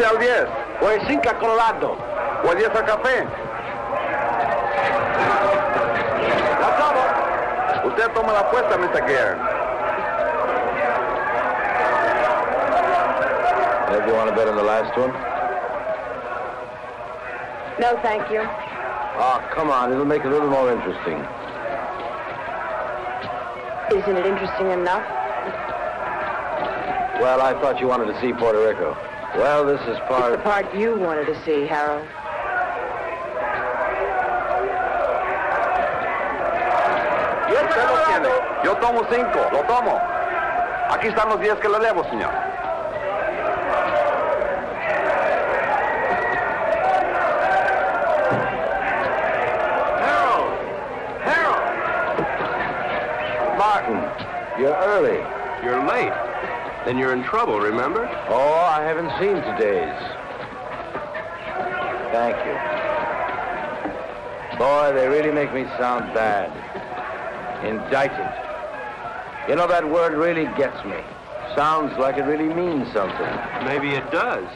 al 10. O el 5 a Colorado. O el 10 al café. Usted toma la apuesta, Mr. Gare. Maybe you want to bet on the last one? No, thank you. Oh, come on. It'll make it a little more interesting. Isn't it interesting enough? Well, I thought you wanted to see Puerto Rico. Well, this is part... It's the part you wanted to see, Harold. Usted lo tiene. Yo tomo 5. Lo tomo. Aquí están los 10 que le debo, señor. You're early. You're late. Then you're in trouble, remember? Oh, I haven't seen today's. Thank you. Boy, they really make me sound bad. Indicted. You know, that word really gets me. Sounds like it really means something. Maybe it does.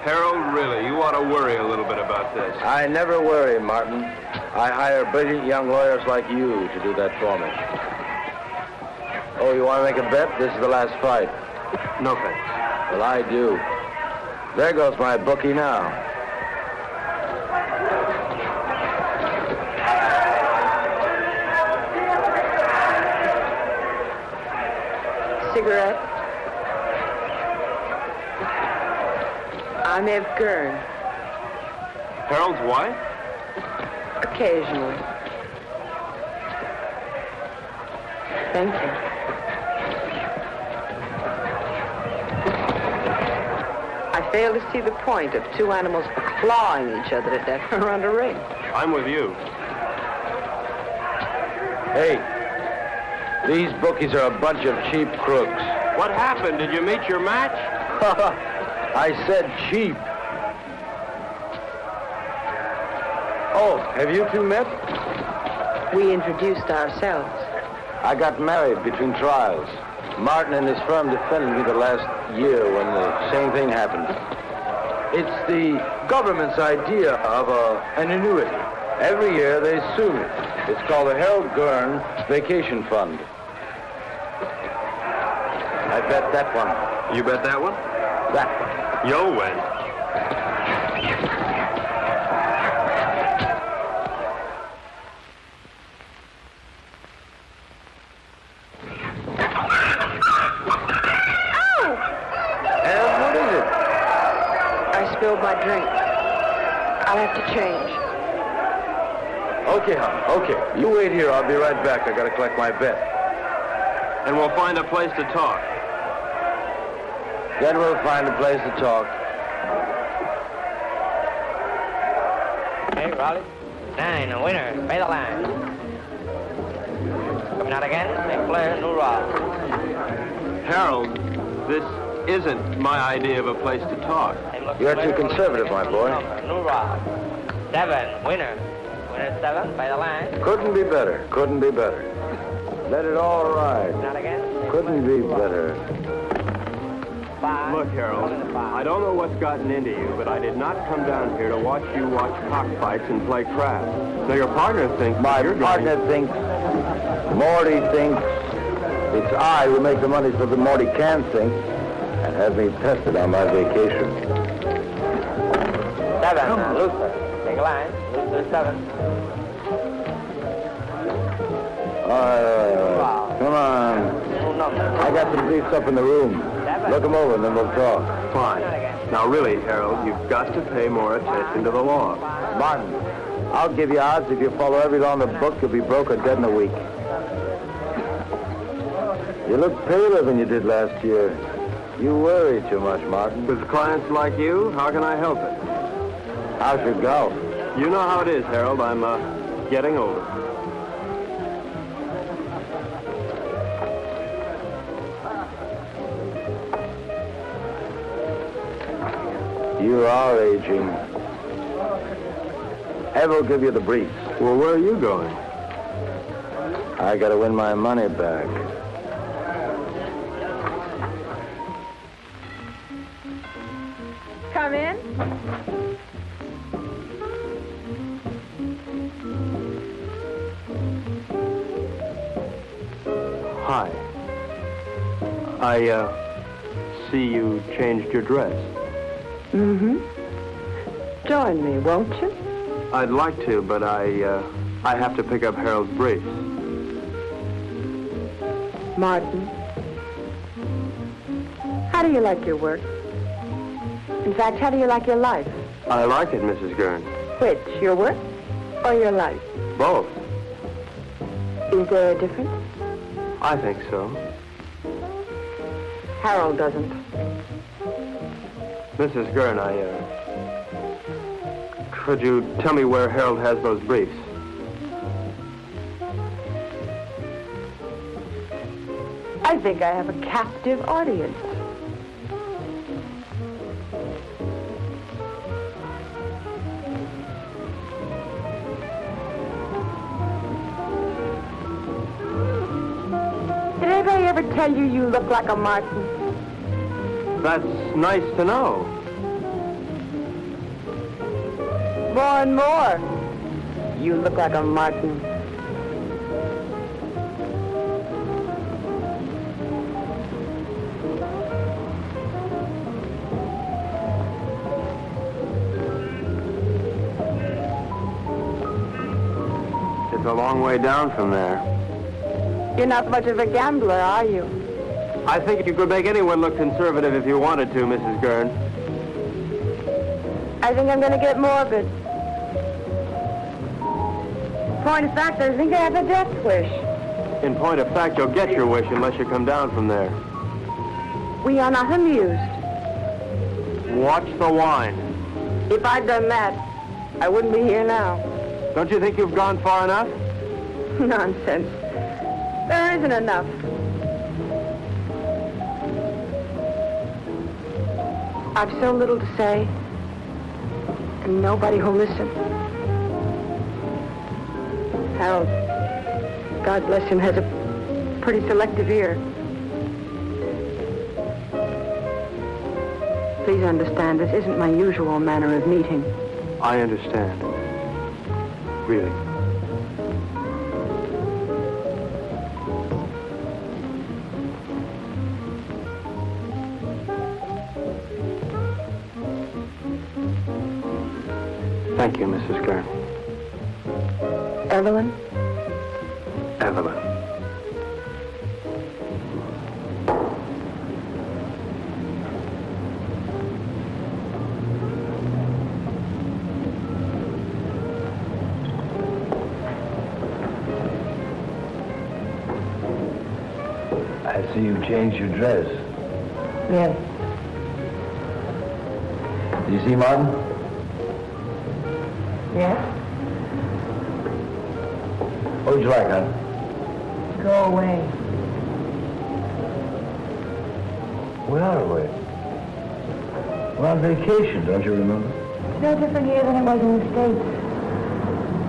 Harold, really, you ought to worry a little bit about this. I never worry, Martin. I hire brilliant young lawyers like you to do that for me. Oh, you want to make a bet? This is the last fight. No thanks. Well, I do. There goes my bookie now. Cigarette? I'm Eve Gurn. Harold's wife? Occasionally. Thank you. I fail to see the point of two animals clawing each other to death around a ring. I'm with you. Hey, these bookies are a bunch of cheap crooks. What happened? Did you meet your match? I said cheap. Oh, have you two met? We introduced ourselves. I got married between trials. Martin and his firm defended me the last year when the same thing happened. It's the government's idea of an annuity. Every year they sue me. It's called the Harold Gurn Vacation Fund. I bet that one. You bet that one? That one. You'll win. Spilled my drink. I'll have to change. Okay, hon. Okay. You wait here. I'll be right back. I gotta collect my bet. And we'll find a place to talk. Then we'll find a place to talk. Hey, Raleigh. 9, a winner. Pay the line. Coming out again. Big player, new rod. Harold, this isn't my idea of a place to talk. You're too conservative, my boy. New rod. 7, winner. Winner 7, by the line. Couldn't be better. Couldn't be better. Let it all ride. Not again. Couldn't be better. 5. Look, Harold, I don't know what's gotten into you, but I did not come down here to watch you watch cockfights and play craps. Now, your partner thinks... My partner thinks, Morty thinks, it's I who make the money so that Morty can think, and have me tested on my vacation. 7, Luther. Take a line. Luther 7. Come on. I got some briefs up in the room. Look them over and then we'll talk. Fine. Now, really, Harold, you've got to pay more attention to the law. Martin, I'll give you odds if you follow every law in the book, you'll be broke or dead in a week. You look paler than you did last year. You worry too much, Martin. With clients like you, how can I help it? How's your golf? You know how it is, Harold. I'm, getting older. You are aging. Ev will give you the briefs. Well, where are you going? I gotta win my money back. come in? Hi. I see you changed your dress. Mm-hmm. Join me, won't you? I'd like to, but I have to pick up Harold's briefs. Martin, how do you like your work? In fact, how do you like your life? I like it, Mrs. Gurn. Which, your work or your life? Both. Is there a difference? I think so. Harold doesn't. Mrs. Gurn, could you tell me where Harold has those briefs? I think I have a captive audience. Did anybody ever tell you you look like a Martin? That's nice to know. More and more. You look like a Martin. It's a long way down from there. You're not much of a gambler, are you? I think you could make anyone look conservative if you wanted to, Mrs. Gurn. I think I'm going to get morbid. Point of fact, I think I have a death wish. In point of fact, you'll get your wish unless you come down from there. We are not amused. Watch the wine. If I'd done that, I wouldn't be here now. Don't you think you've gone far enough? Nonsense. There isn't enough. I've so little to say, and nobody who'll listen. Harold, God bless him, has a pretty selective ear. Please understand, this isn't my usual manner of meeting. I understand. Really. Thank you, Mrs. Gurn. Evelyn? Evelyn. I see you changed your dress. Yes. Do you see Martin? Yes? What would you like, hon? Go away. We are away. We're on vacation, don't you remember? It's no different here than it was in the States.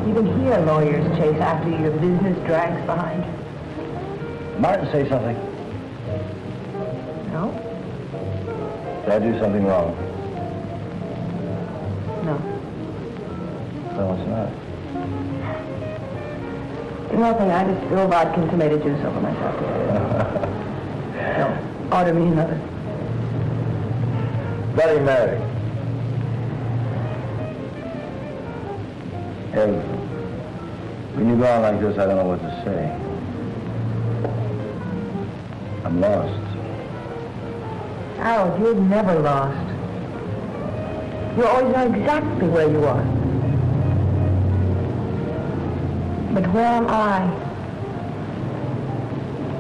Even here, lawyers chase after you. Your business drags behind you. Martin, say something. No? Did I do something wrong? No. No, it's not. Nothing. I just spilled vodka and tomato juice over myself today. No. Order me another. Bloody Mary. Hey, when you go on like this, I don't know what to say. I'm lost. Harold, you're never lost. You always know exactly where you are. But where am I?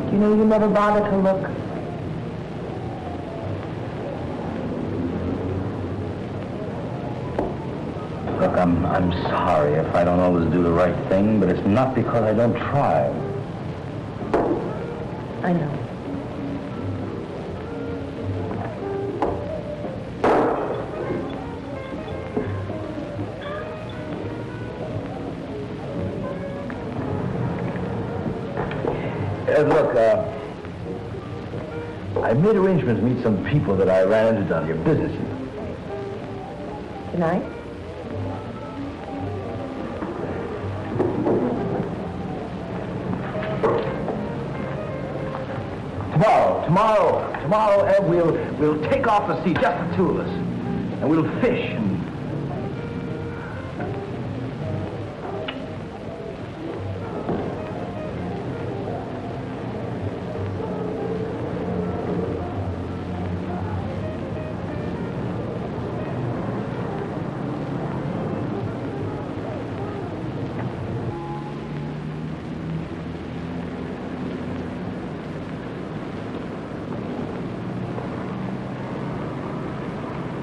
You know, you never bother to look. Look, I'm sorry if I don't always do the right thing, but it's not because I don't try. I know. Look, I made arrangements to meet some people that I ran into down here, business. Tonight? Tomorrow, Ed, we'll take off the sea, just the two of us. And we'll fish and...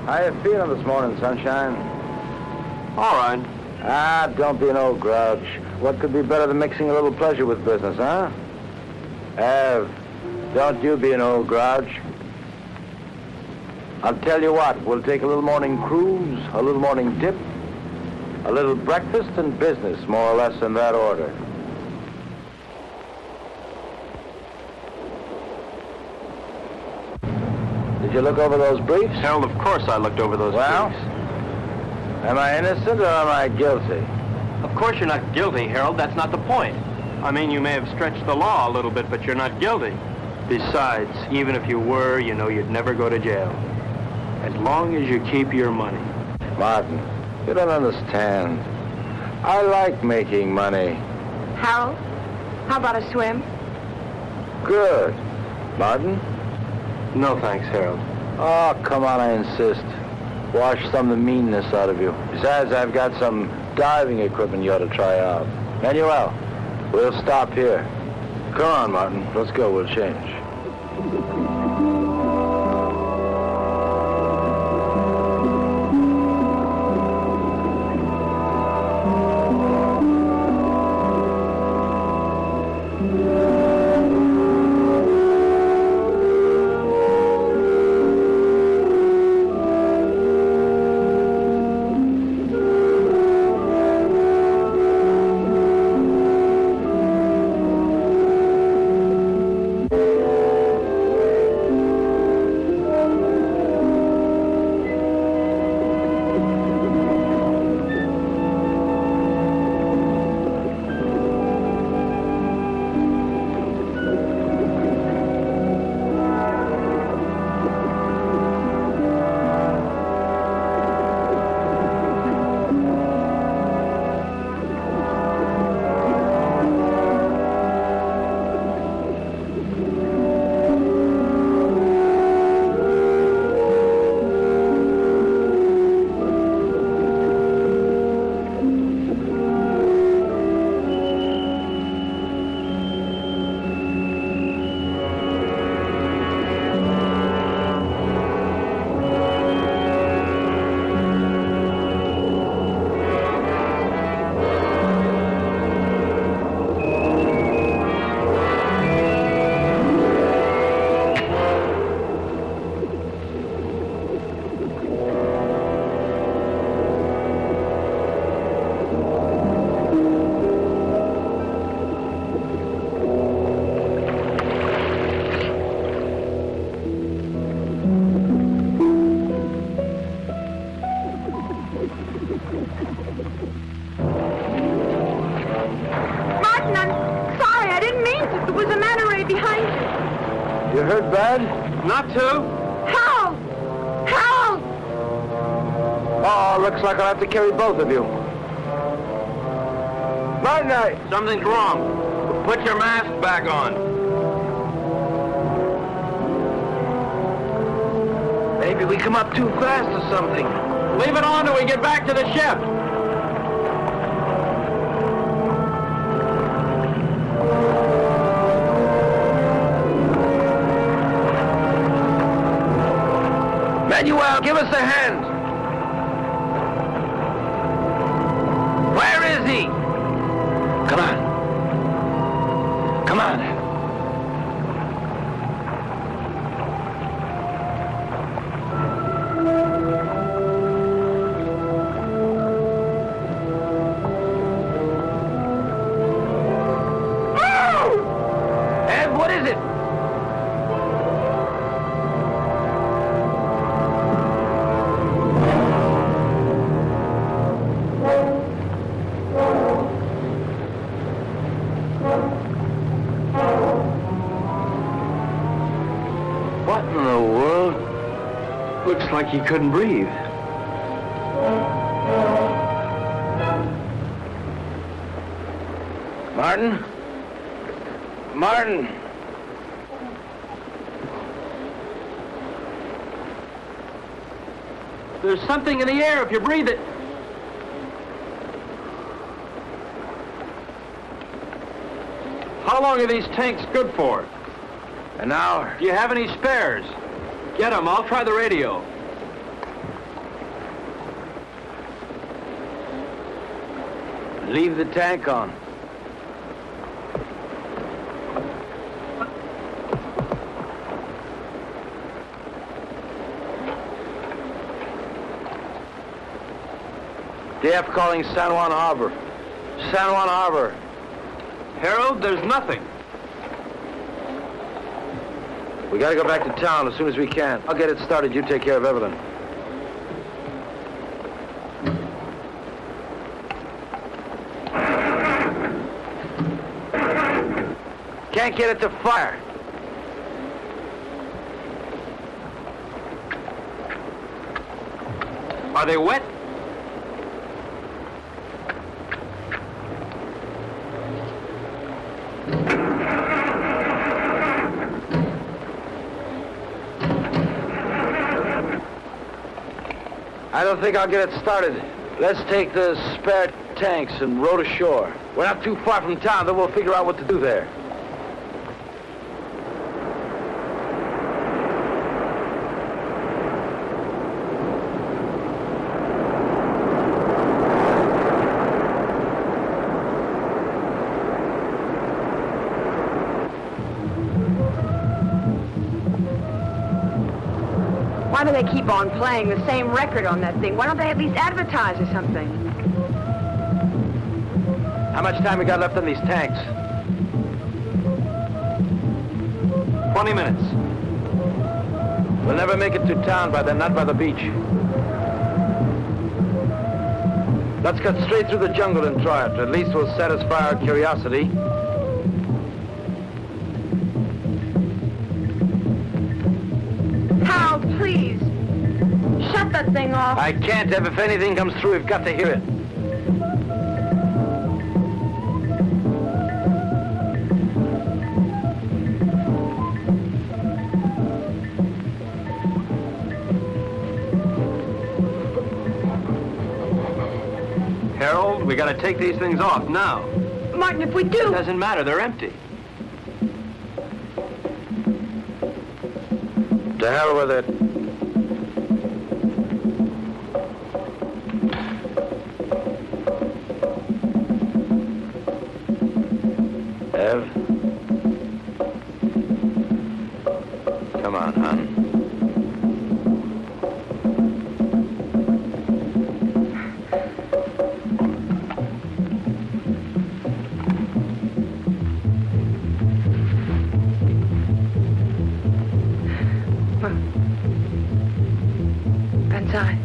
How you feeling this morning, sunshine? All right. Ah, don't be an old grouch. What could be better than mixing a little pleasure with business, huh? Ev, don't you be an old grouch. I'll tell you what, we'll take a little morning cruise, a little morning dip, a little breakfast and business, more or less in that order. Did you look over those briefs? Harold, of course I looked over those Well, briefs. am I innocent or am I guilty? Of course you're not guilty, Harold. That's not the point. I mean, you may have stretched the law a little bit, but you're not guilty. Besides, even if you were, you know you'd never go to jail. As long as you keep your money. Martin, you don't understand. I like making money. Harold, how about a swim? Good. Martin? No thanks, Harold. Oh, come on, I insist. Wash some of the meanness out of you. Besides, I've got some diving equipment you ought to try out. Manuel, we'll stop here. Come on, Martin. Let's go. We'll change. You hurt bad? Not to. Help! Help! Oh, looks like I'll have to carry both of you. Night night. Something's wrong. Put your mask back on. Maybe we come up too fast or something. Leave it on till we get back to the ship. Manuel, give us a hand. Where is he? Come on. Come on. Ed, what is it? Looks like he couldn't breathe. Martin? Martin! There's something in the air if you breathe it. How long are these tanks good for? An hour. Do you have any spares? Get them. I'll try the radio. Leave the tank on. DF calling San Juan Harbor. San Juan Harbor. Harold, there's nothing. We gotta go back to town as soon as we can. I'll get it started. You take care of Evelyn. Can't get it to fire. Are they wet? I don't think I'll get it started. Let's take the spare tanks and row to shore. We're not too far from town, then we'll figure out what to do there. Why do they keep on playing the same record on that thing? Why don't they at least advertise or something? How much time we got left on these tanks? 20 minutes. We'll never make it to town by then, not by the beach. Let's cut straight through the jungle and try it. At least we'll satisfy our curiosity. Hal, please. Shut that thing off. I can't, Ev. If anything comes through, we've got to hear it. Harold, we gotta take these things off now. Martin, if we do... It doesn't matter, they're empty. To hell with it. Ev? Come on, hon. Inside.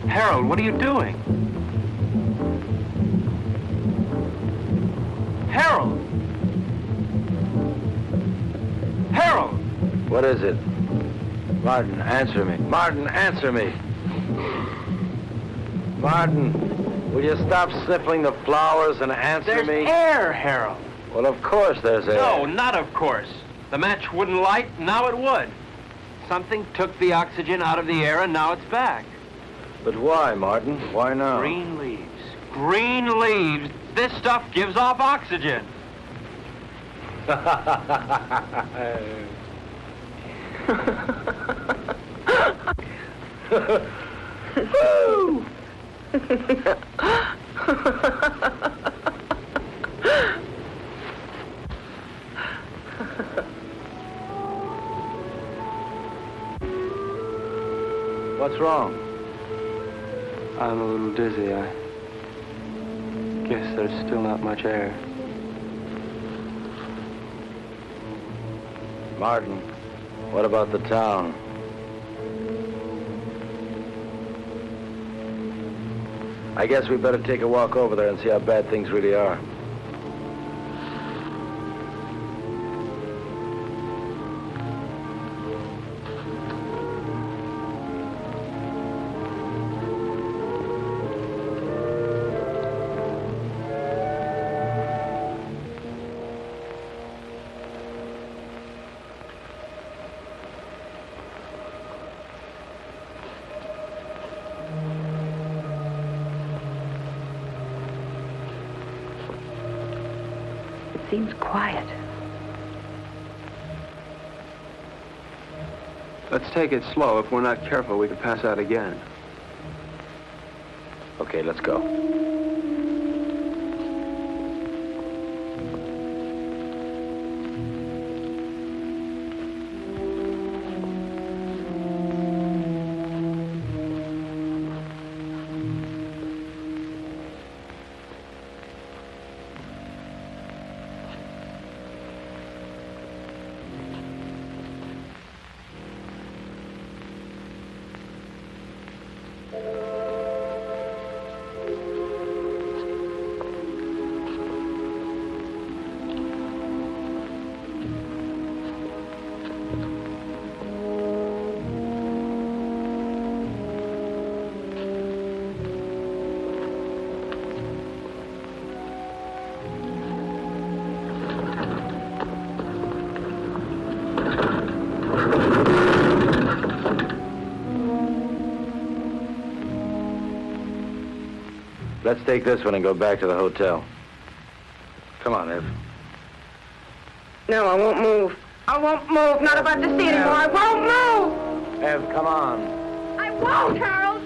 Harold, what are you doing? Harold! Harold! What is it? Martin, answer me. Martin, answer me. Martin, will you stop sniffling the flowers and answer There's me? air, Harold. Well, of course there's air. No, not of course. The match wouldn't light, now it would. Something took the oxygen out of the air and now it's back. But why, Martin? Why now? Green leaves. Green leaves. This stuff gives off oxygen. Woo! What's wrong? I'm a little dizzy. I guess there's still not much air. Martin, what about the town? I guess we better take a walk over there and see how bad things really are. Seems quiet. Let's take it slow. If we're not careful, we could pass out again. Okay, let's go. Let's take this one and go back to the hotel. Come on, Ev. No, I won't move. I won't move. Not about to see anymore. I won't move. Ev, come on. I won't, Harold.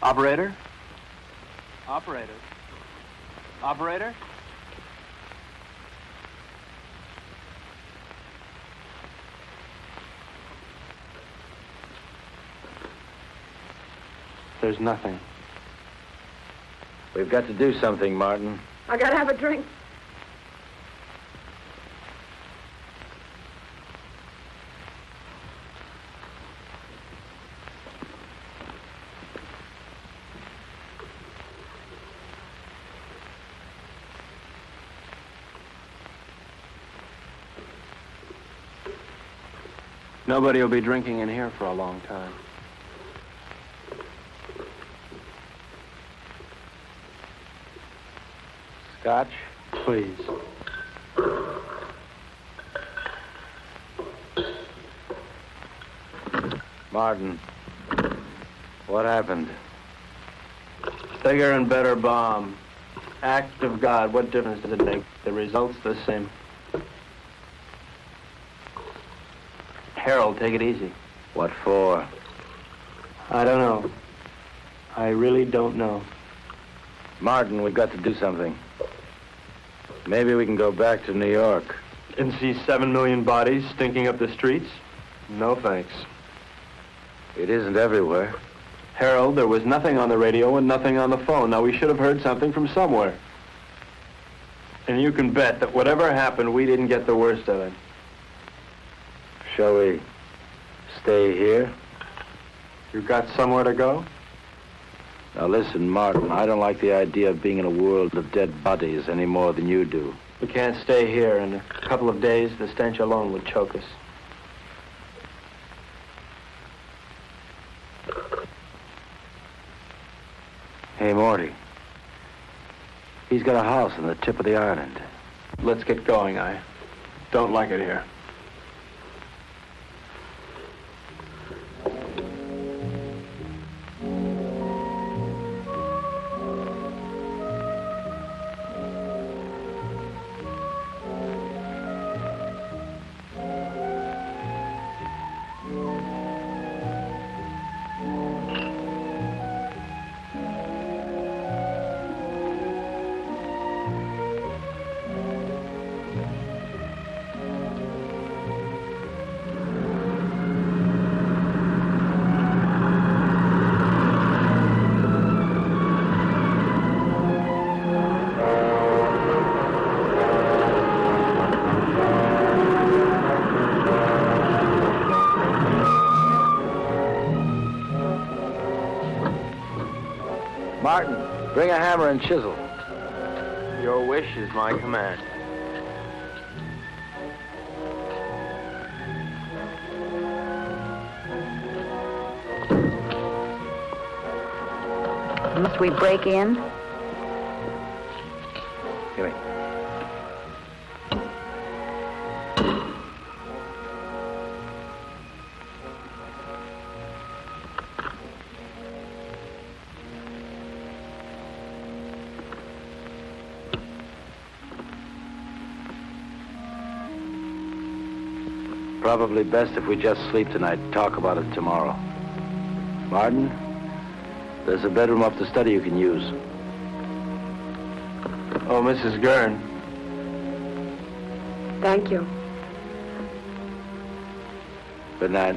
Operator? Operator? Operator? There's nothing. We've got to do something, Martin. I gotta have a drink. Nobody will be drinking in here for a long time. Scotch? Please. Martin, what happened? Bigger and better bomb. Act of God. What difference does it make? The result's the same. Harold, take it easy. What for? I don't know. I really don't know. Martin, we've got to do something. Maybe we can go back to New York. And see 7 million bodies stinking up the streets? No thanks. It isn't everywhere. Harold, there was nothing on the radio and nothing on the phone. Now, we should have heard something from somewhere. And you can bet that whatever happened, we didn't get the worst of it. Shall we stay here? You got somewhere to go? Now listen, Martin, I don't like the idea of being in a world of dead bodies any more than you do. We can't stay here. In a couple of days, the stench alone would choke us. Hey, Morty. He's got a house on the tip of the island. Let's get going. I don't like it here. Martin, bring a hammer and chisel. Your wish is my command. Must we break in? Give me. Probably best if we just sleep tonight and talk about it tomorrow. Martin, there's a bedroom up the study you can use. Oh, Mrs. Gurn. Thank you. Good night.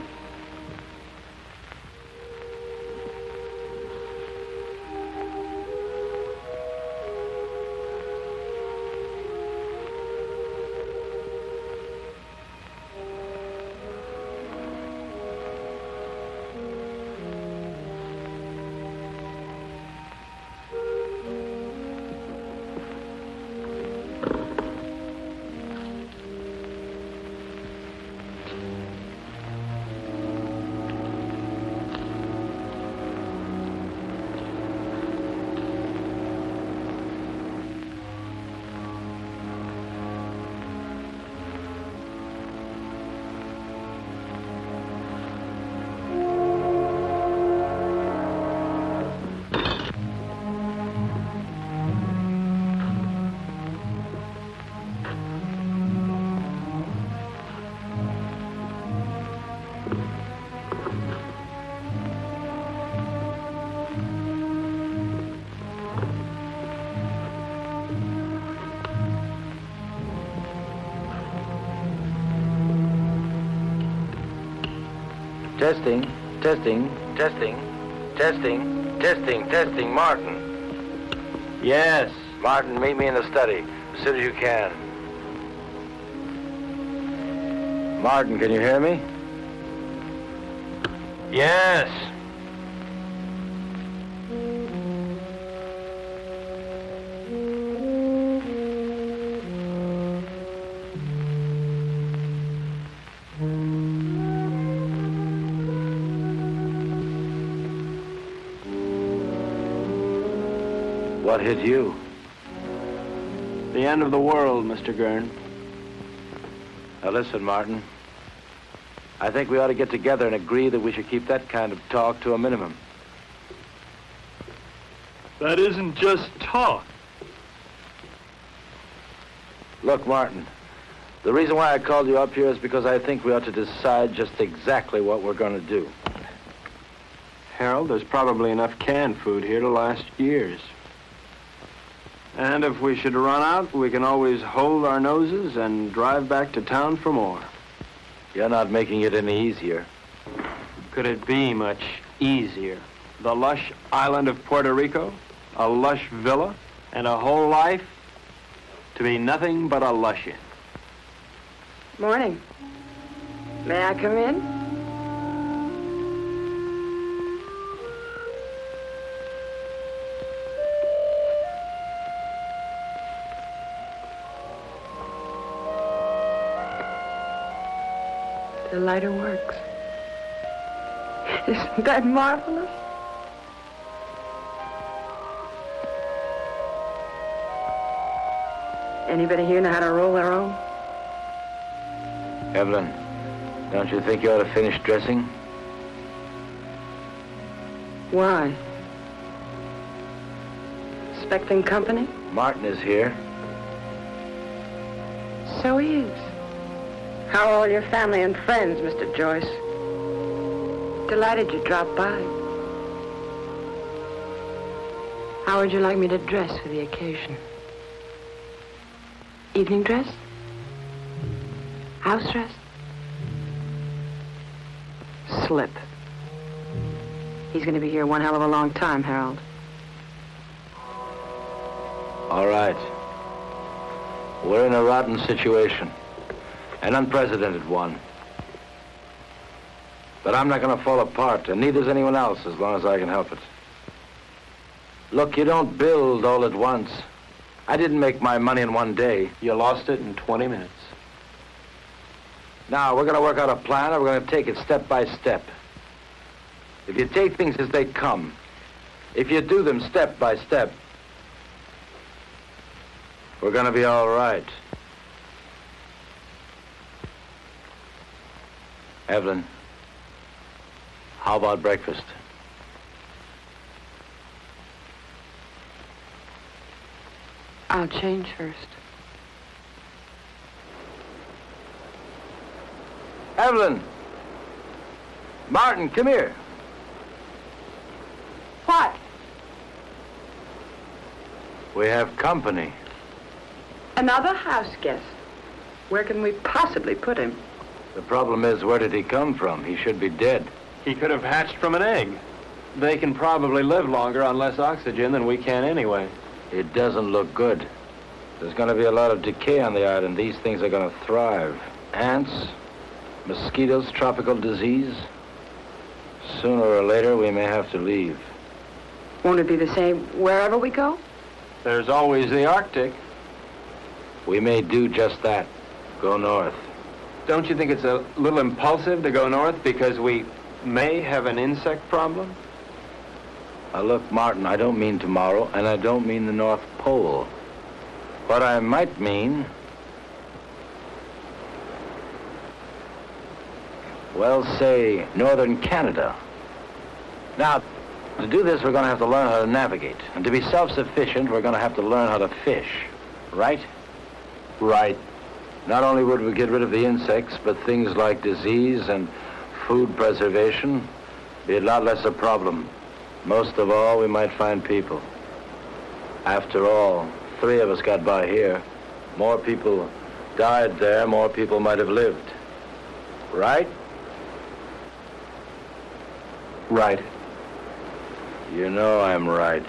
Testing, testing, testing, Martin. Yes. Martin, meet me in the study as soon as you can. Martin, can you hear me? Yes. What hit you? The end of the world, Mr. Gurn. Now listen, Martin. I think we ought to get together and agree that we should keep that kind of talk to a minimum. That isn't just talk. Look, Martin, the reason why I called you up here is because I think we ought to decide just exactly what we're going to do. Harold, there's probably enough canned food here to last years. And if we should run out, we can always hold our noses and drive back to town for more. You're not making it any easier. Could it be much easier? The lush island of Puerto Rico, a lush villa, and a whole life to be nothing but a lush-in. Morning. May I come in? The lighter works. Isn't that marvelous? Anybody here know how to roll their own? Evelyn, don't you think you ought to finish dressing? Why? Expecting company? Martin is here. So he is. How are all your family and friends, Mr. Joyce? Delighted you dropped by. How would you like me to dress for the occasion? Evening dress? House dress? Slip. He's going to be here one hell of a long time, Harold. All right. We're in a rotten situation. An unprecedented one. But I'm not going to fall apart, and neither's anyone else as long as I can help it. Look, you don't build all at once. I didn't make my money in one day. You lost it in 20 minutes. Now, we're going to work out a plan, and we're going to take it step by step. If you take things as they come, if you do them step by step, we're going to be all right. Evelyn, how about breakfast? I'll change first. Evelyn! Martin, come here. What? We have company. Another house guest. Where can we possibly put him? The problem is, where did he come from? He should be dead. He could have hatched from an egg. They can probably live longer on less oxygen than we can anyway. It doesn't look good. There's going to be a lot of decay on the island. These things are going to thrive. Ants, mosquitoes, tropical disease. Sooner or later, we may have to leave. Won't it be the same wherever we go? There's always the Arctic. We may do just that. Go north. Don't you think it's a little impulsive to go north because we may have an insect problem? Now look, Martin, I don't mean tomorrow, and I don't mean the North Pole. What I might mean... well, say, northern Canada. Now, to do this, we're going to have to learn how to navigate. And to be self-sufficient, we're going to have to learn how to fish. Right? Right. Not only would we get rid of the insects, but things like disease and food preservation be a lot less a problem. Most of all, we might find people. After all, 3 of us got by here. More people died there, more people might have lived. Right? Right. You know I'm right.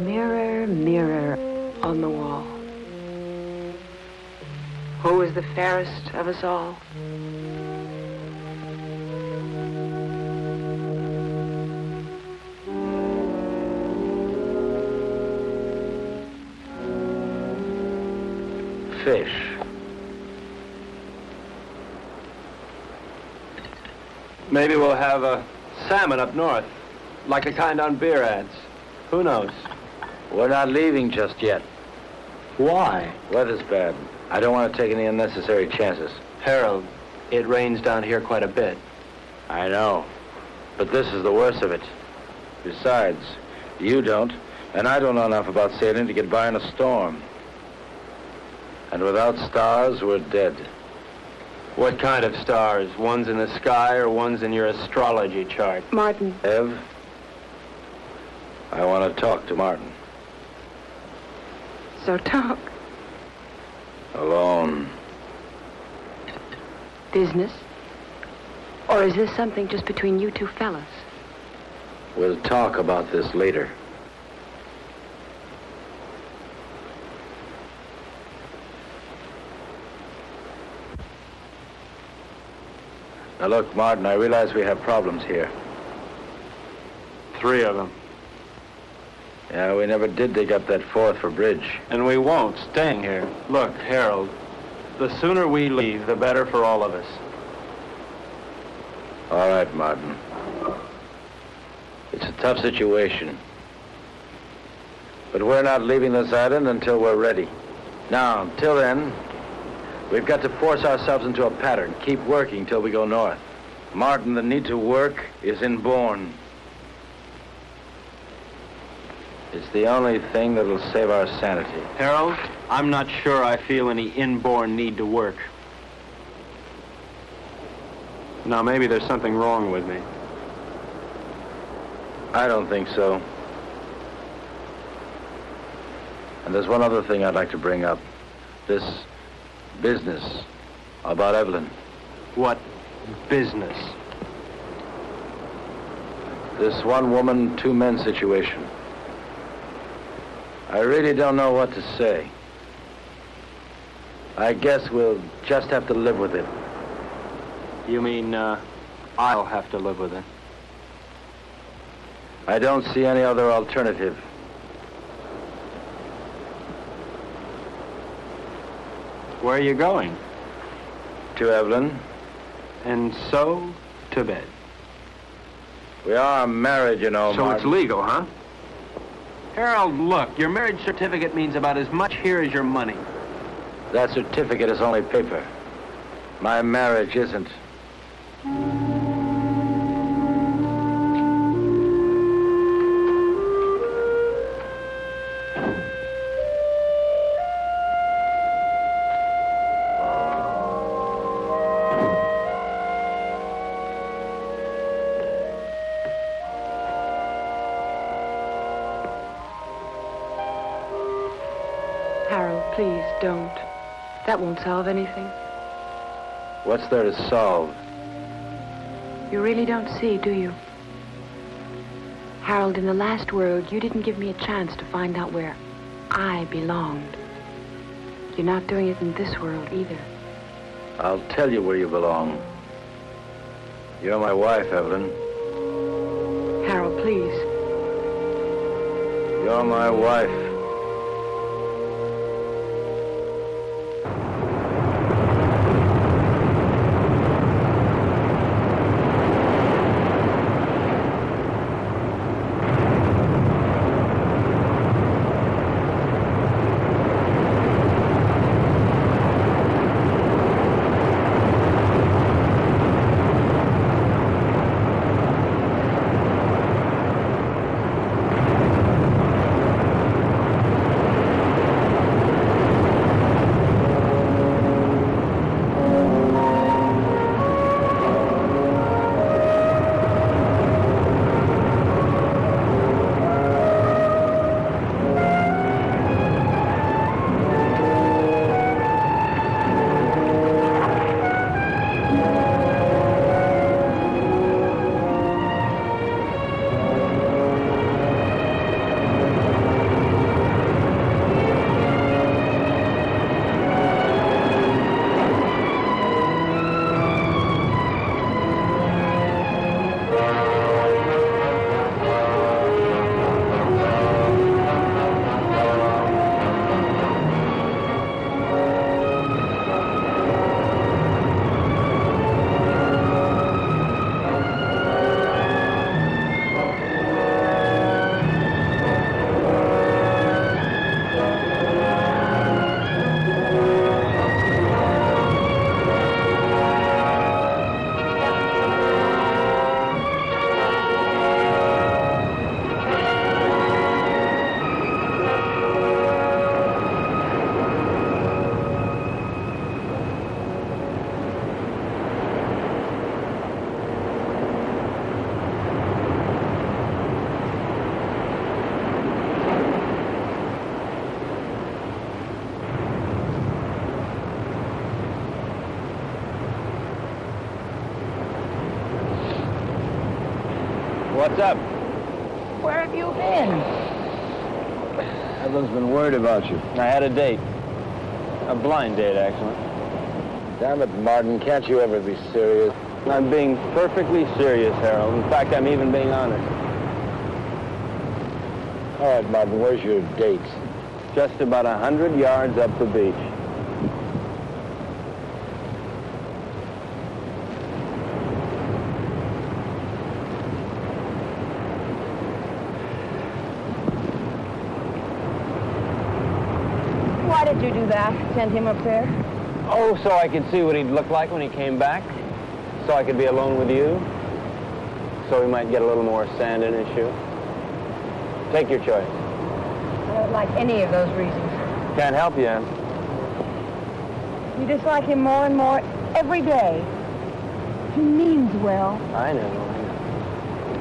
Mirror, mirror on the wall, who is the fairest of us all? Fish. Maybe we'll have a salmon up north, like the kind on beer ads. Who knows? We're not leaving just yet. Why? Weather's bad. I don't want to take any unnecessary chances. Harold, it rains down here quite a bit. I know. But this is the worst of it. Besides, you don't, and I don't know enough about sailing to get by in a storm. And without stars, we're dead. What kind of stars? Ones in the sky or ones in your astrology chart? Martin. Ev, I want to talk to Martin. So talk. Alone. Business? Or is this something just between you two fellas? We'll talk about this later. Now look, Martin, I realize we have problems here. 3 of them. Yeah, we never did dig up that 4th for bridge. And we won't, staying here. Look, Harold, the sooner we leave, the better for all of us. All right, Martin. It's a tough situation. But we're not leaving this island until we're ready. Now, until then, we've got to force ourselves into a pattern. Keep working till we go north. Martin, the need to work is inborn. It's the only thing that'll save our sanity. Harold, I'm not sure I feel any inborn need to work. Now, maybe there's something wrong with me. I don't think so. And there's one other thing I'd like to bring up. This business about Evelyn. What business? This one woman, 2 men situation. I really don't know what to say. I guess we'll just have to live with it. You mean, I'll have to live with it? I don't see any other alternative. Where are you going? To Evelyn. And so, to bed. We are married, you know, So Martin. it's legal, huh? Harold, look, your marriage certificate means about as much here as your money. That certificate is only paper. My marriage isn't. Harold, please, don't. That won't solve anything. What's there to solve? You really don't see, do you? Harold, in the last world, you didn't give me a chance to find out where I belonged. You're not doing it in this world either. I'll tell you where you belong. You're my wife, Evelyn. Harold, please. You're my wife. what's up? Where have you been? Everyone's been worried about you. I had a date. A blind date, actually. Damn it, Martin, can't you ever be serious? I'm being perfectly serious, Harold. In fact, I'm even being honest. All right, Martin, where's your date? Just about 100 yards up the beach. Why did you do that? Send him up there? Oh, so I could see what he'd look like when he came back. So I could be alone with you. So he might get a little more sand in his shoe. Take your choice. I don't like any of those reasons. Can't help you, Ann. You dislike him more and more every day. He means well. I know.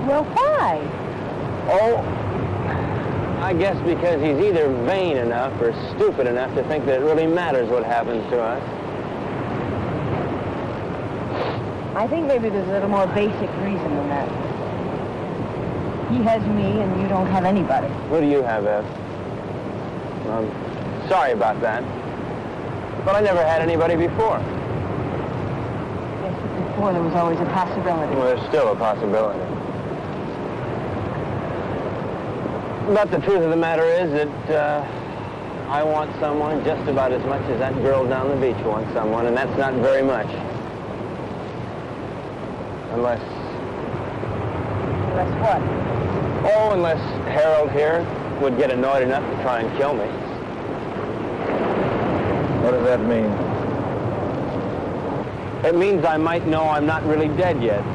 Well, why? Oh, I guess because he's either vain enough or stupid enough to think that it really matters what happens to us. I think maybe there's a little more basic reason than that. He has me and you don't have anybody. What do you have, Ev? I'm sorry about that. But I never had anybody before. Yes, but before there was always a possibility. Well, there's still a possibility. But the truth of the matter is that I want someone just about as much as that girl down the beach wants someone, and that's not very much. Unless what? Oh, unless Harold here would get annoyed enough to try and kill me. What does that mean? It means I might know I'm not really dead yet.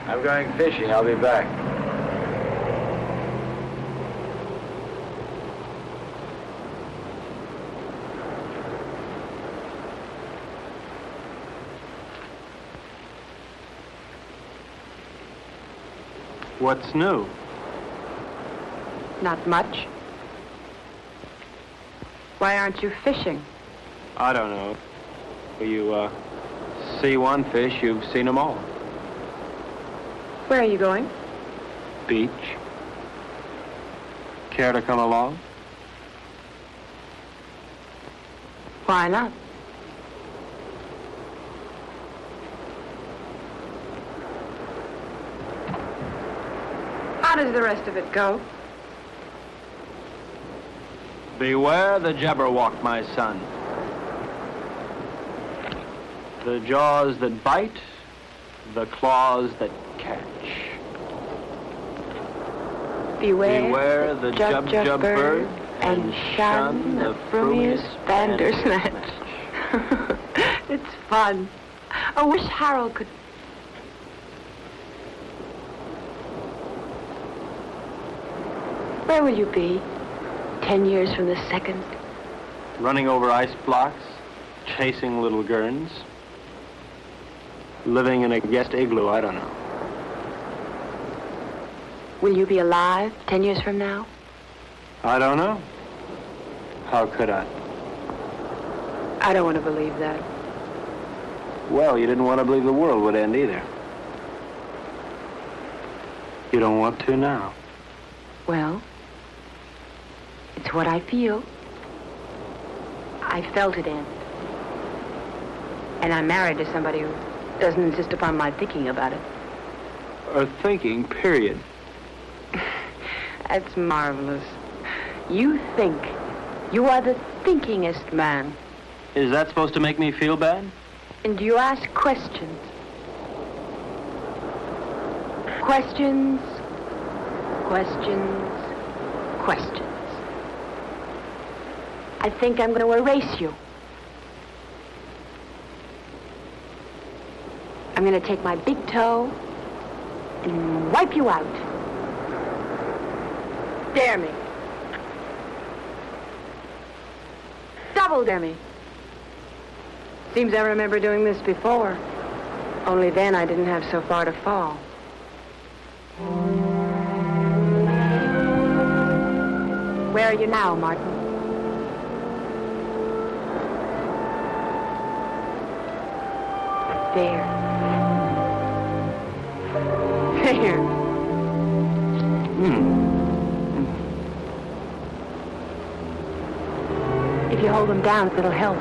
I'm going fishing. I'll be back. What's new? Not much. Why aren't you fishing? I don't know. You see one fish, you've seen them all. Where are you going? Beach. Care to come along? Why not? How does the rest of it go? Beware the Jabberwock, my son. The jaws that bite, the claws that catch. Beware the jub bird, and shun the frumious bandersnatch. It's fun. I wish Harold could... Where will you be 10 years from this second? Running over ice blocks, chasing little gurns, living in a guest igloo, I don't know. Will you be alive 10 years from now? I don't know. How could I? I don't want to believe that. Well, you didn't want to believe the world would end either. You don't want to now. Well, it's what I feel. I felt it end. And I'm married to somebody who doesn't insist upon my thinking about it. Or thinking, period. That's marvelous. You think. You are the thinkingest man. Is that supposed to make me feel bad? And you ask questions. Questions, questions, questions. I think I'm going to erase you. I'm going to take my big toe and wipe you out. Dare me. Double dare me. Seems I remember doing this before. Only then I didn't have so far to fall. Where are you now, Martin? There. There. If you hold them down, it'll help.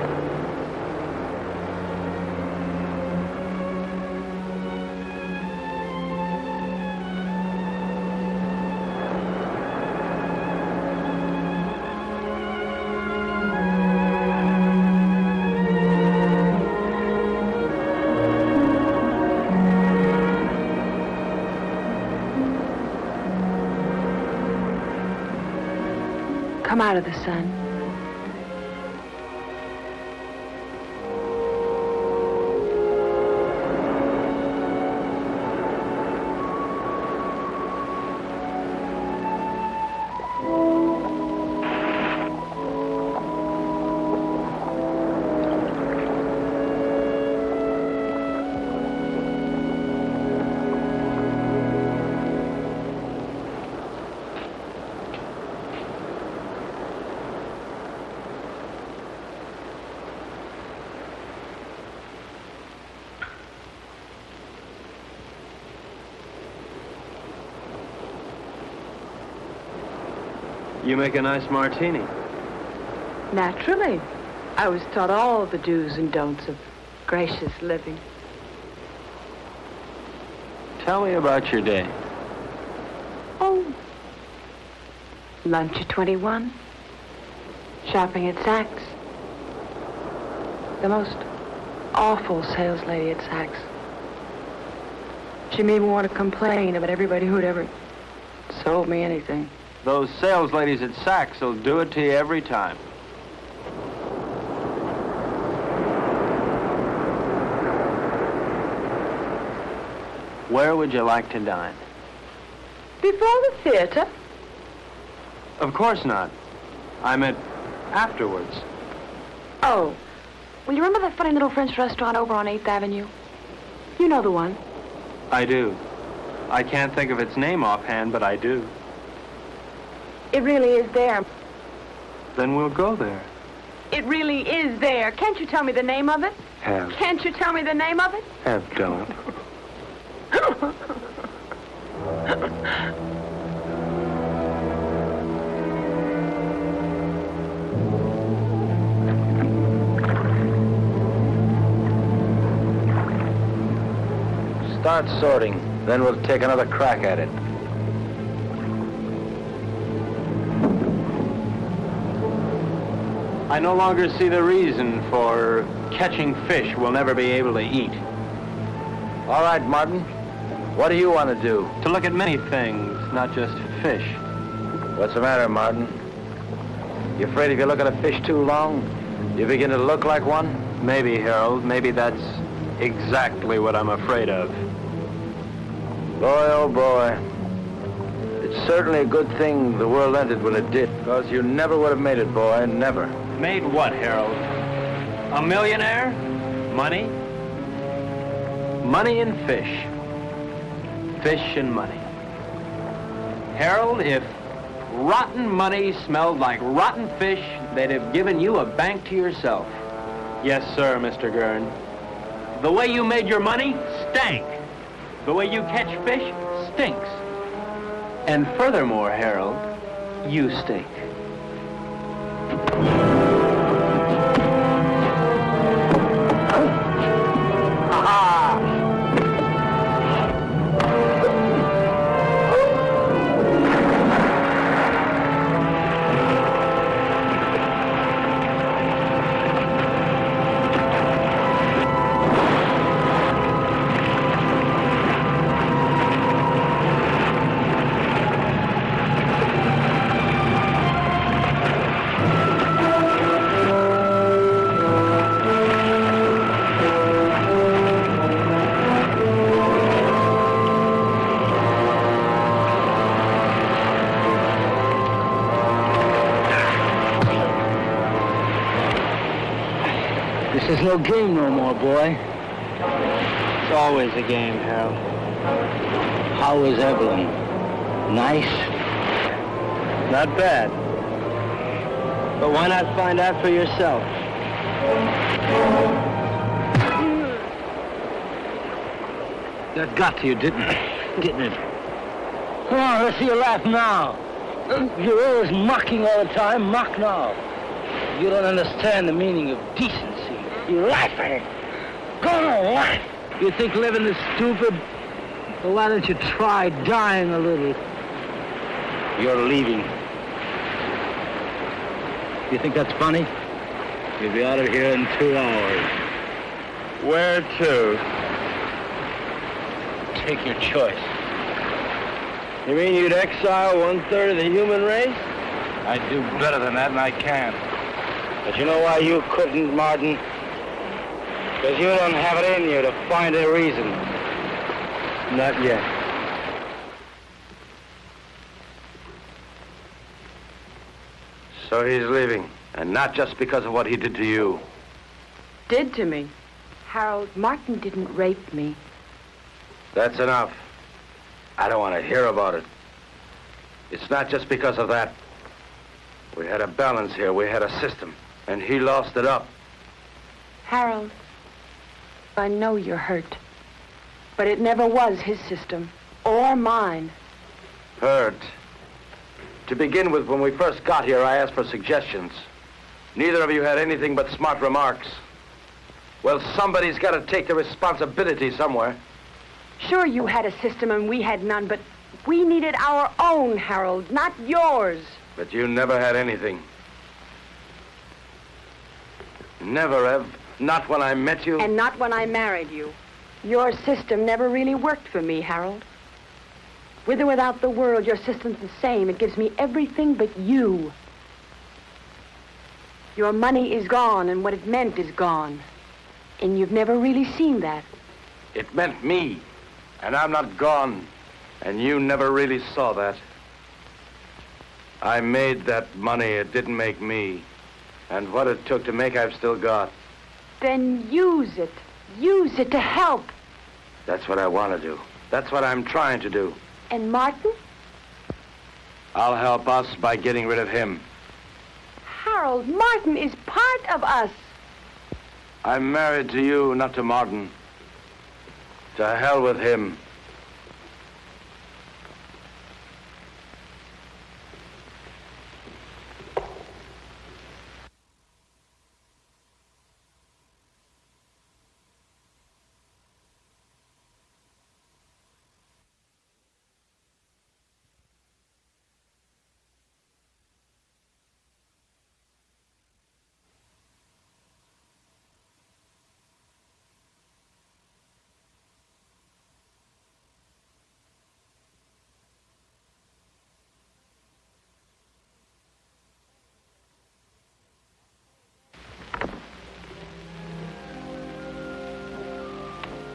Come out of the sun. You make a nice martini. Naturally. I was taught all the do's and don'ts of gracious living. Tell me about your day. Oh. Lunch at 21. Shopping at Saks. The most awful sales lady at Saks. She made me want to complain about everybody who'd ever sold me anything. Those sales ladies at Saks will do it to you every time. Where would you like to dine? Before the theater? Of course not. I meant afterwards. Oh. Well, you remember that funny little French restaurant over on 8th Avenue? You know the one. I do. I can't think of its name offhand, but I do. It really is there. Then we'll go there. It really is there. Can't you tell me the name of it? Have. Can't you tell me the name of it? Have don't. Start sorting, then we'll take another crack at it. I no longer see the reason for catching fish we'll never be able to eat. All right, Martin. What do you want to do? To look at many things, not just fish. What's the matter, Martin? You afraid if you look at a fish too long, you begin to look like one? Maybe, Harold. Maybe that's exactly what I'm afraid of. Boy, oh boy. It's certainly a good thing the world ended when it did, because you never would have made it, boy, never. Made what, Harold? A millionaire? Money? Money and fish. Fish and money. Harold, if rotten money smelled like rotten fish, they'd have given you a bank to yourself. Yes, sir, Mr. Gurn. The way you made your money stank. The way you catch fish stinks. And furthermore, Harold, you stink. There's no game no more, boy. It's always a game, Harold. How is Evelyn? Nice? Not bad. But why not find out for yourself? That got to you, didn't it? Come on, let's see you laugh now. You're always mocking all the time. Mock now. You don't understand the meaning of decency. You're laughing. Go on, laugh. You think living is stupid? Well, why don't you try dying a little? You're leaving. You think that's funny? You'll be out of here in 2 hours. Where to? Take your choice. You mean you'd exile 1/3 of the human race? I'd do better than that, and I can. But you know why you couldn't, Martin? Because you don't have it in you to find a reason. Not yet. So he's leaving, and not just because of what he did to you. Did to me. Harold, Martin didn't rape me. That's enough. I don't want to hear about it. It's not just because of that. We had a balance here. We had a system, and he lost it up. Harold, I know you're hurt, but it never was his system or mine. Hurt. To begin with, when we first got here, I asked for suggestions. Neither of you had anything but smart remarks. Well, somebody's got to take the responsibility somewhere. Sure, you had a system and we had none, but we needed our own, Harold, not yours. But you never had anything. Never, Ev. Not when I met you. And not when I married you. Your system never really worked for me, Harold. With or without the world, your system's the same. It gives me everything but you. Your money is gone, and what it meant is gone. And you've never really seen that. It meant me. And I'm not gone. And you never really saw that. I made that money. It didn't make me. And what it took to make, I've still got. Then use it. Use it to help. That's what I want to do. That's what I'm trying to do. And Martin? I'll help us by getting rid of him. Harold, Martin is part of us. I'm married to you, not to Martin. To hell with him.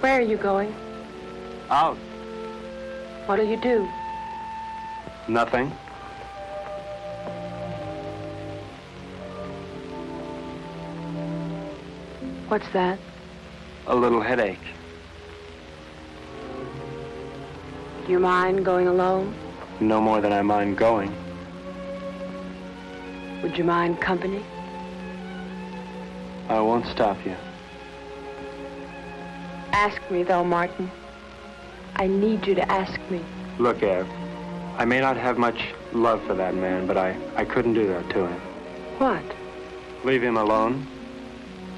Where are you going? Out. What'll you do? Nothing. What's that? A little headache. Do you mind going alone? No more than I mind going. Would you mind company? I won't stop you. Ask me, though, Martin. I need you to ask me. Look, Ev, I may not have much love for that man, but I couldn't do that to him. What? Leave him alone?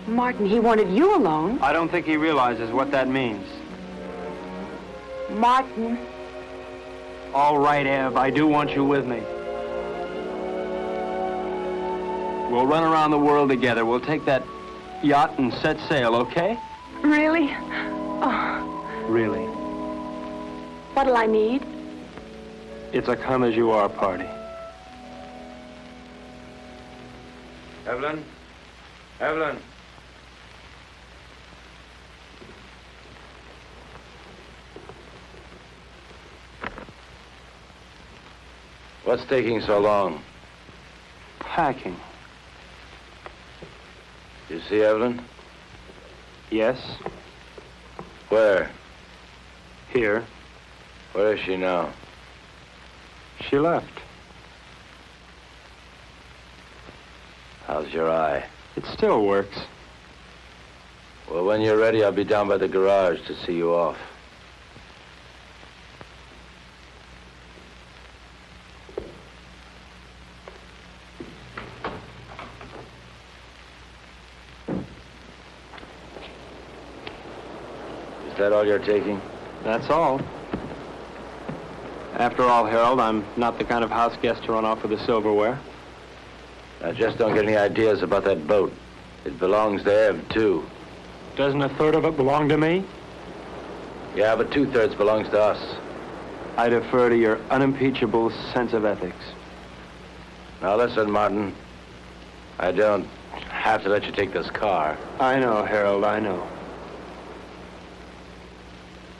Martin, he wanted you alone. I don't think he realizes what that means. Martin. All right, Ev, I do want you with me. We'll run around the world together. We'll take that yacht and set sail, okay? Really? Oh. Really. What'll I need? It's a come-as-you-are party. Evelyn? Evelyn? What's taking so long? Packing. You see, Evelyn? Yes? Where? Here. Where is she now? She left. How's your eye? It still works. Well, when you're ready, I'll be down by the garage to see you off. Is that all you're taking? That's all. After all, Harold, I'm not the kind of house guest to run off with the silverware. Now, just don't get any ideas about that boat. It belongs to Ev, too. Doesn't a third of it belong to me? Yeah, but 2/3 belongs to us. I defer to your unimpeachable sense of ethics. Now, listen, Martin. I don't have to let you take this car. I know, Harold, I know.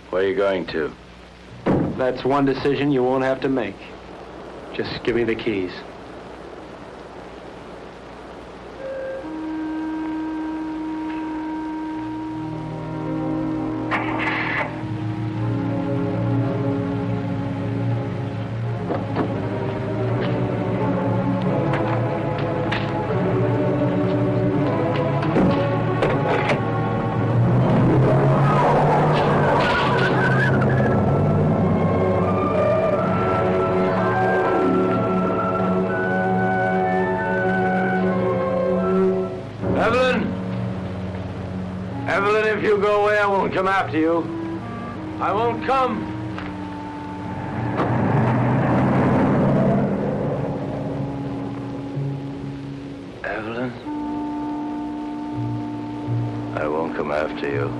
Where are you going to? That's one decision you won't have to make. Just give me the keys. Evelyn, if you go away, I won't come after you. I won't come. Evelyn? I won't come after you.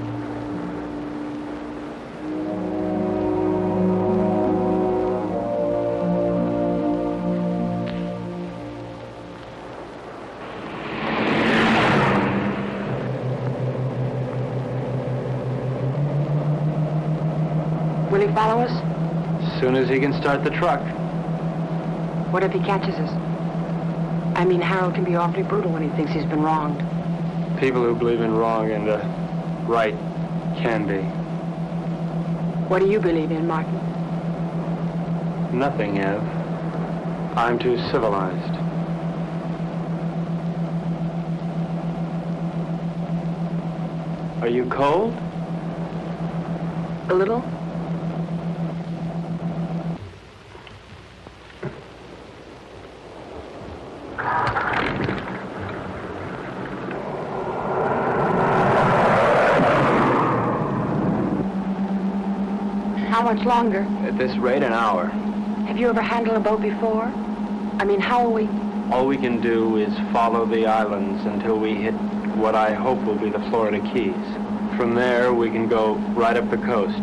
Will he follow us? As soon as he can start the truck. What if he catches us? I mean, Harold can be awfully brutal when he thinks he's been wronged. People who believe in wrong and right can be. What do you believe in, Martin? Nothing, Ev. I'm too civilized. Are you cold? A little? How much longer? At this rate, an hour. Have you ever handled a boat before? I mean, how will we? All we can do is follow the islands until we hit what I hope will be the Florida Keys. From there, we can go right up the coast.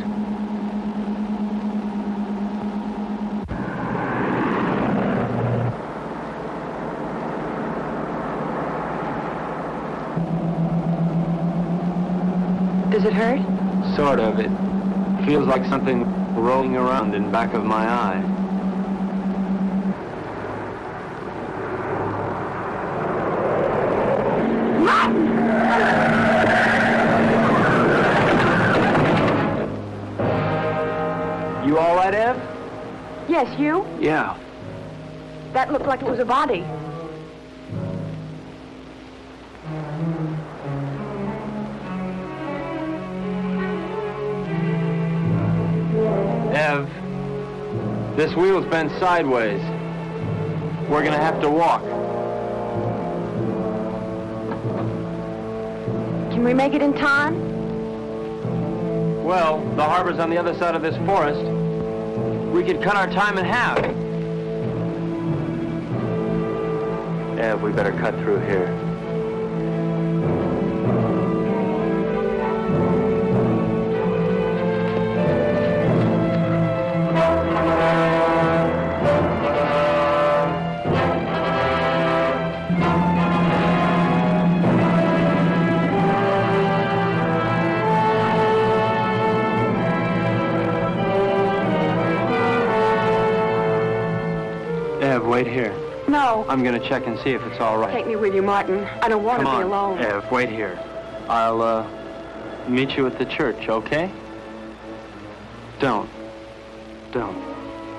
Does it hurt? Sort of. It feels like something rolling around in back of my eye. You all right, Ev? Yes, you? Yeah. That looked like it was a body. Ev, this wheel's bent sideways. We're gonna have to walk. Can we make it in time? Well, the harbor's on the other side of this forest. We could cut our time in half. Ev, we better cut through here. Wait here. No. I'm gonna check and see if it's all right. Take me with you, Martin. I don't want to be alone. Ev, wait here. I'll meet you at the church, okay? Don't.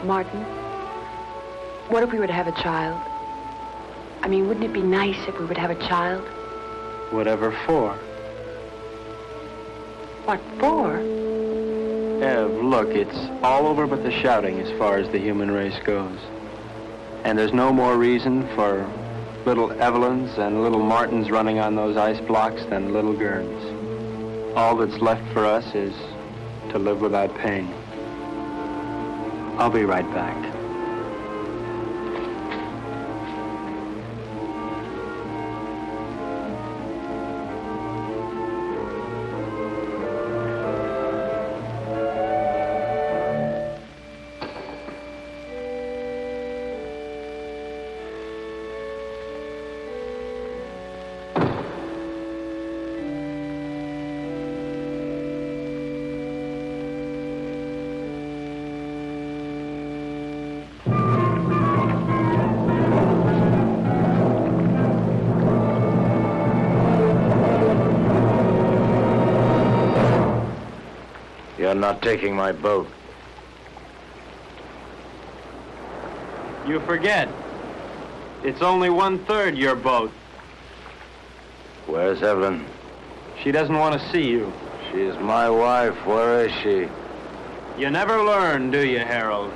Martin, what if we were to have a child? I mean, wouldn't it be nice if we would have a child? Whatever for. What for? Ev, look, it's all over but the shouting as far as the human race goes. And there's no more reason for little Evelyns and little Martins running on those ice blocks than little Gerns. All that's left for us is to live without pain. I'll be right back. You're not taking my boat. You forget. It's only 1/3 your boat. Where's Evelyn? She doesn't want to see you. She's my wife. Where is she? You never learn, do you, Harold?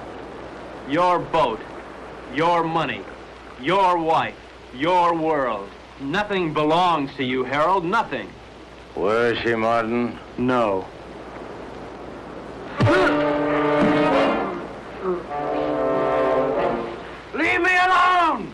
Your boat, your money, your wife, your world. Nothing belongs to you, Harold, nothing. Where is she, Martin? No. Leave me alone!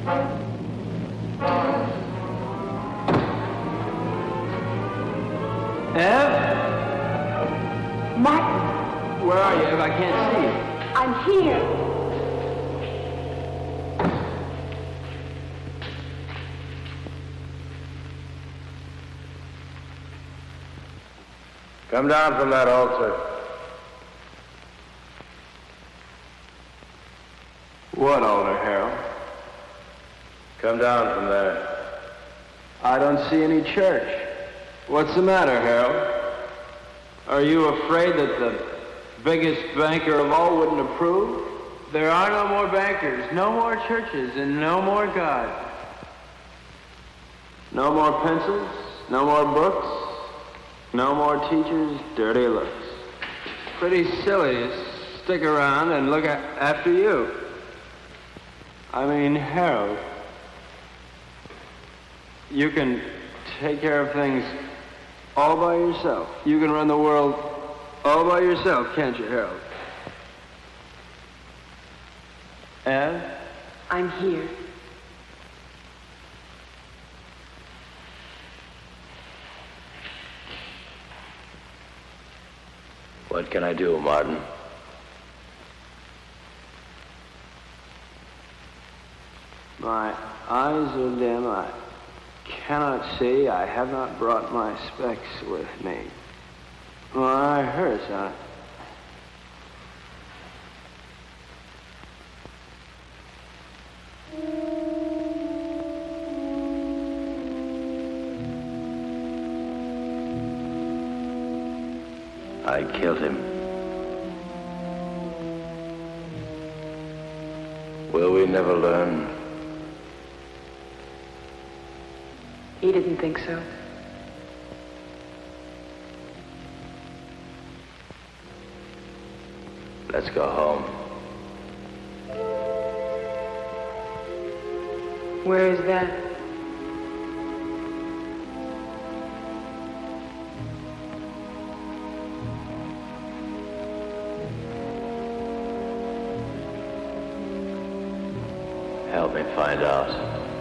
Ev? Martin, Where are you, Ev? I can't see you. I'm here. Come down from that altar. What altar, Harold? Come down from there. I don't see any church. What's the matter, Harold? Are you afraid that the biggest banker of all wouldn't approve? There are no more bankers, no more churches, and no more God. No more pencils, no more books, no more teachers, dirty looks. Pretty silly to stick around and look after you. I mean, Harold, you can take care of things all by yourself. You can run the world all by yourself, can't you, Harold? Ev? I'm here. What can I do, Martin? My eyes are dim. I cannot see. I have not brought my specs with me. My eye hurts. I killed him. Will we never learn? He didn't think so. Let's go home. Where is that? Help me find out.